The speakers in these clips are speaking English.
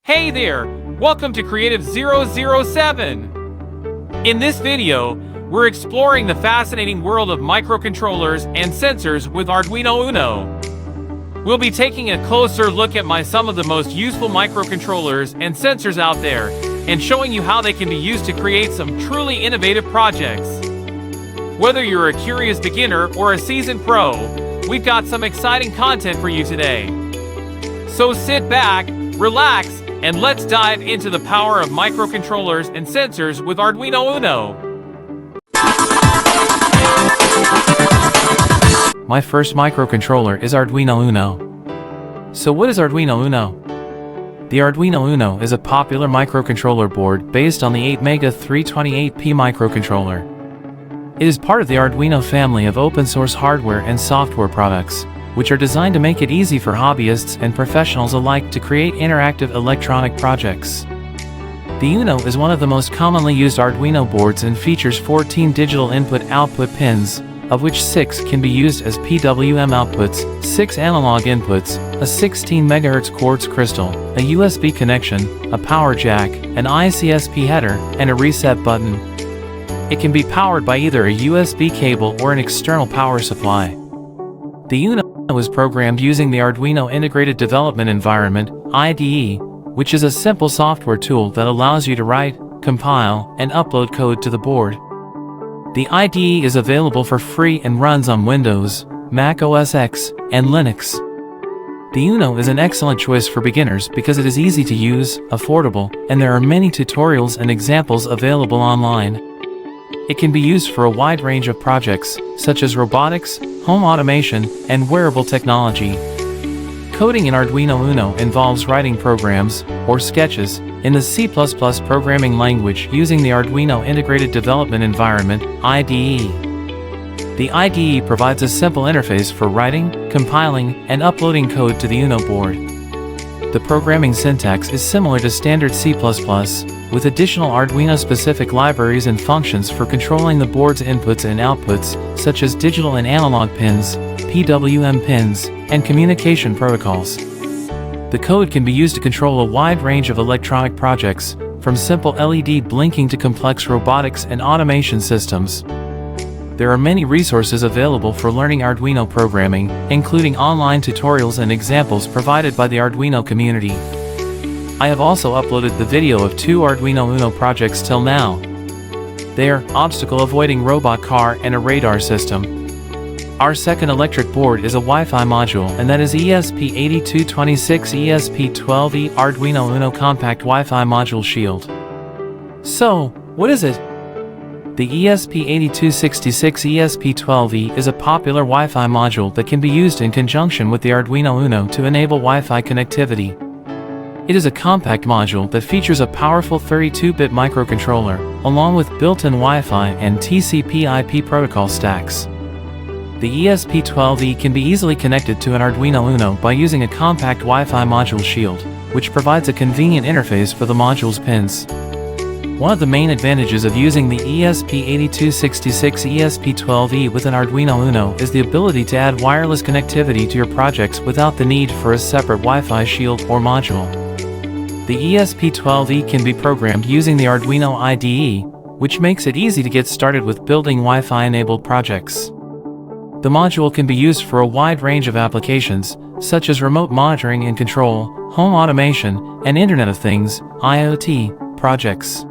Hey there! Welcome to Creative 007! In this video, we're exploring the fascinating world of microcontrollers and sensors with Arduino UNO. We'll be taking a closer look at some of the most useful microcontrollers and sensors out there, and showing you how they can be used to create some truly innovative projects. Whether you're a curious beginner or a seasoned pro, we've got some exciting content for you today. So sit back, relax, and let's dive into the power of microcontrollers and sensors with Arduino UNO. My first microcontroller is Arduino UNO. So what is Arduino UNO? The Arduino UNO is a popular microcontroller board based on the 8MEGA 328P microcontroller. It is part of the Arduino family of open-source hardware and software products, which are designed to make it easy for hobbyists and professionals alike to create interactive electronic projects. The UNO is one of the most commonly used Arduino boards and features 14 digital input-output pins, of which 6 can be used as PWM outputs, 6 analog inputs, a 16 MHz quartz crystal, a USB connection, a power jack, an ICSP header, and a reset button. It can be powered by either a USB cable or an external power supply. The UNO is programmed using the Arduino Integrated Development Environment, IDE, which is a simple software tool that allows you to write, compile, and upload code to the board. The IDE is available for free and runs on Windows, Mac OS X, and Linux. The UNO is an excellent choice for beginners because it is easy to use, affordable, and there are many tutorials and examples available online. It can be used for a wide range of projects, such as robotics, home automation, and wearable technology. Coding in Arduino UNO involves writing programs, or sketches, in the C++ programming language using the Arduino Integrated Development Environment, IDE. The IDE provides a simple interface for writing, compiling, and uploading code to the UNO board. The programming syntax is similar to standard C++, with additional Arduino-specific libraries and functions for controlling the board's inputs and outputs, such as digital and analog pins, PWM pins, and communication protocols. The code can be used to control a wide range of electronic projects, from simple LED blinking to complex robotics and automation systems. There are many resources available for learning Arduino programming, including online tutorials and examples provided by the Arduino community. I have also uploaded the video of 2 Arduino UNO projects till now. They are obstacle avoiding robot car and a radar system. Our second electric board is a Wi-Fi module, and that is ESP8226 ESP12E Arduino UNO Compact Wi-Fi Module Shield. So, what is it? The ESP8266 ESP12E is a popular Wi-Fi module that can be used in conjunction with the Arduino UNO to enable Wi-Fi connectivity. It is a compact module that features a powerful 32-bit microcontroller, along with built-in Wi-Fi and TCP/IP protocol stacks. The ESP12E can be easily connected to an Arduino UNO by using a compact Wi-Fi module shield, which provides a convenient interface for the module's pins. One of the main advantages of using the ESP8266 ESP12E with an Arduino UNO is the ability to add wireless connectivity to your projects without the need for a separate Wi-Fi shield or module. The ESP12E can be programmed using the Arduino IDE, which makes it easy to get started with building Wi-Fi-enabled projects. The module can be used for a wide range of applications, such as remote monitoring and control, home automation, and Internet of Things (IoT) projects.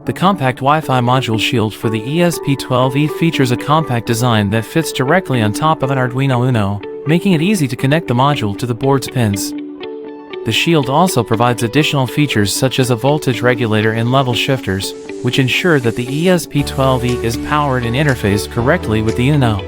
The compact Wi-Fi module shield for the ESP12E features a compact design that fits directly on top of an Arduino UNO, making it easy to connect the module to the board's pins. The shield also provides additional features such as a voltage regulator and level shifters, which ensure that the ESP12E is powered and interfaced correctly with the UNO.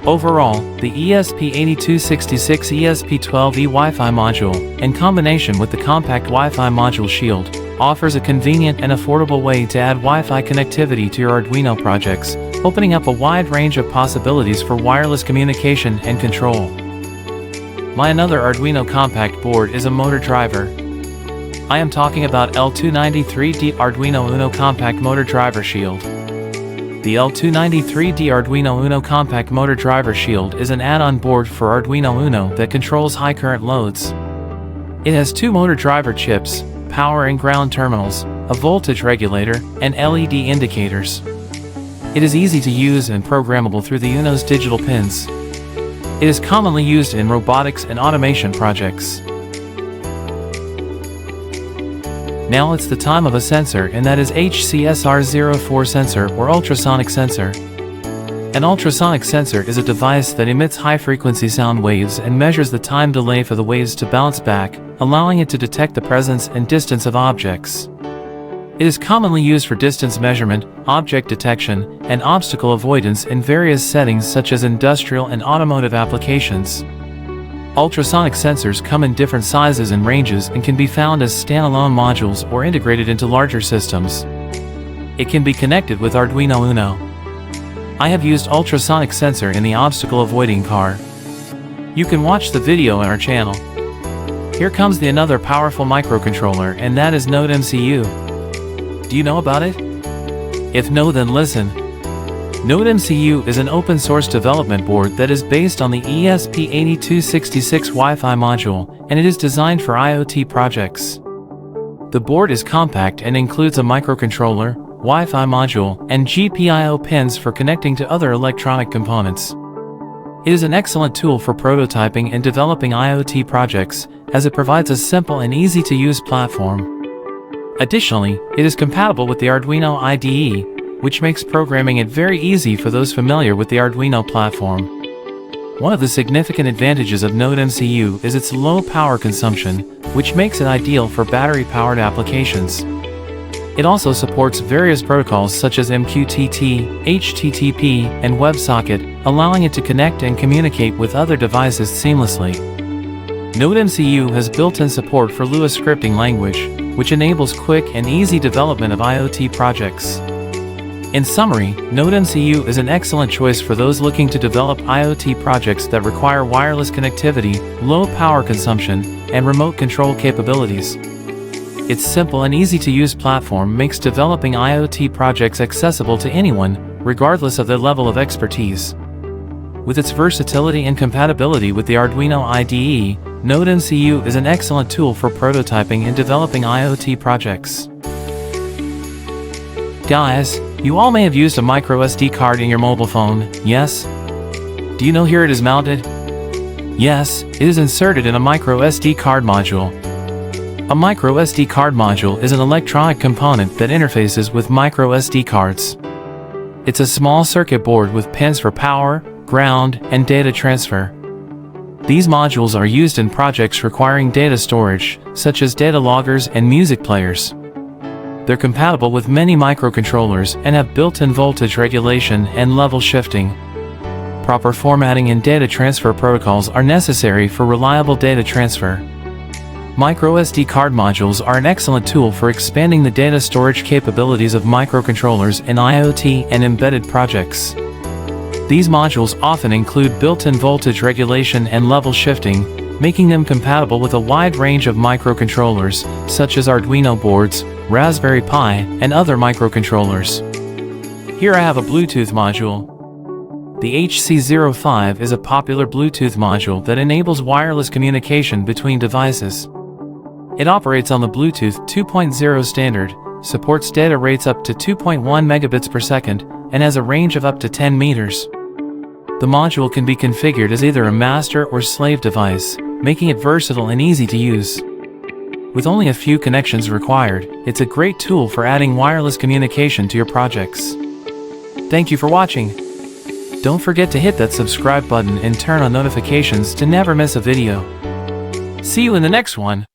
Overall, the ESP8266 ESP12E Wi-Fi module, in combination with the compact Wi-Fi module shield, offers a convenient and affordable way to add Wi-Fi connectivity to your Arduino projects, opening up a wide range of possibilities for wireless communication and control. My another Arduino compact board is a motor driver. I am talking about L293D Arduino UNO Compact Motor Driver Shield. The L293D Arduino UNO Compact Motor Driver Shield is an add-on board for Arduino UNO that controls high current loads. It has two motor driver chips, power and ground terminals, a voltage regulator, and LED indicators. It is easy to use and programmable through the UNO's digital pins. It is commonly used in robotics and automation projects. Now it's the time of a sensor, and that is HCSR04 sensor or ultrasonic sensor. An ultrasonic sensor is a device that emits high-frequency sound waves and measures the time delay for the waves to bounce back, allowing it to detect the presence and distance of objects. It is commonly used for distance measurement, object detection, and obstacle avoidance in various settings such as industrial and automotive applications. Ultrasonic sensors come in different sizes and ranges and can be found as standalone modules or integrated into larger systems. It can be connected with Arduino UNO. I have used ultrasonic sensor in the obstacle avoiding car. You can watch the video on our channel. Here comes another powerful microcontroller, and that is NodeMCU. Do you know about it? If no, then listen. NodeMCU is an open-source development board that is based on the ESP8266 Wi-Fi module, and it is designed for IoT projects. The board is compact and includes a microcontroller, Wi-Fi module, and GPIO pins for connecting to other electronic components. It is an excellent tool for prototyping and developing IoT projects, as it provides a simple and easy-to-use platform. Additionally, it is compatible with the Arduino IDE, which makes programming it very easy for those familiar with the Arduino platform. One of the significant advantages of NodeMCU is its low power consumption, which makes it ideal for battery-powered applications. It also supports various protocols such as MQTT, HTTP, and WebSocket, allowing it to connect and communicate with other devices seamlessly. NodeMCU has built-in support for Lua scripting language, which enables quick and easy development of IoT projects. In summary, NodeMCU is an excellent choice for those looking to develop IoT projects that require wireless connectivity, low power consumption, and remote control capabilities. Its simple and easy-to-use platform makes developing IoT projects accessible to anyone, regardless of their level of expertise. With its versatility and compatibility with the Arduino IDE, NodeMCU is an excellent tool for prototyping and developing IoT projects. Guys, you all may have used a microSD card in your mobile phone, yes? Do you know here it is mounted? Yes, it is inserted in a microSD card module. A microSD card module is an electronic component that interfaces with microSD cards. It's a small circuit board with pins for power, ground, and data transfer. These modules are used in projects requiring data storage, such as data loggers and music players. They're compatible with many microcontrollers and have built-in voltage regulation and level shifting. Proper formatting and data transfer protocols are necessary for reliable data transfer. MicroSD card modules are an excellent tool for expanding the data storage capabilities of microcontrollers in IoT and embedded projects. These modules often include built-in voltage regulation and level shifting, making them compatible with a wide range of microcontrollers, such as Arduino boards, Raspberry Pi, and other microcontrollers. Here I have a Bluetooth module. The HC05 is a popular Bluetooth module that enables wireless communication between devices. It operates on the Bluetooth 2.0 standard, supports data rates up to 2.1 megabits per second, and has a range of up to 10 meters. The module can be configured as either a master or slave device, making it versatile and easy to use. With only a few connections required, it's a great tool for adding wireless communication to your projects. Thank you for watching. Don't forget to hit that subscribe button and turn on notifications to never miss a video. See you in the next one.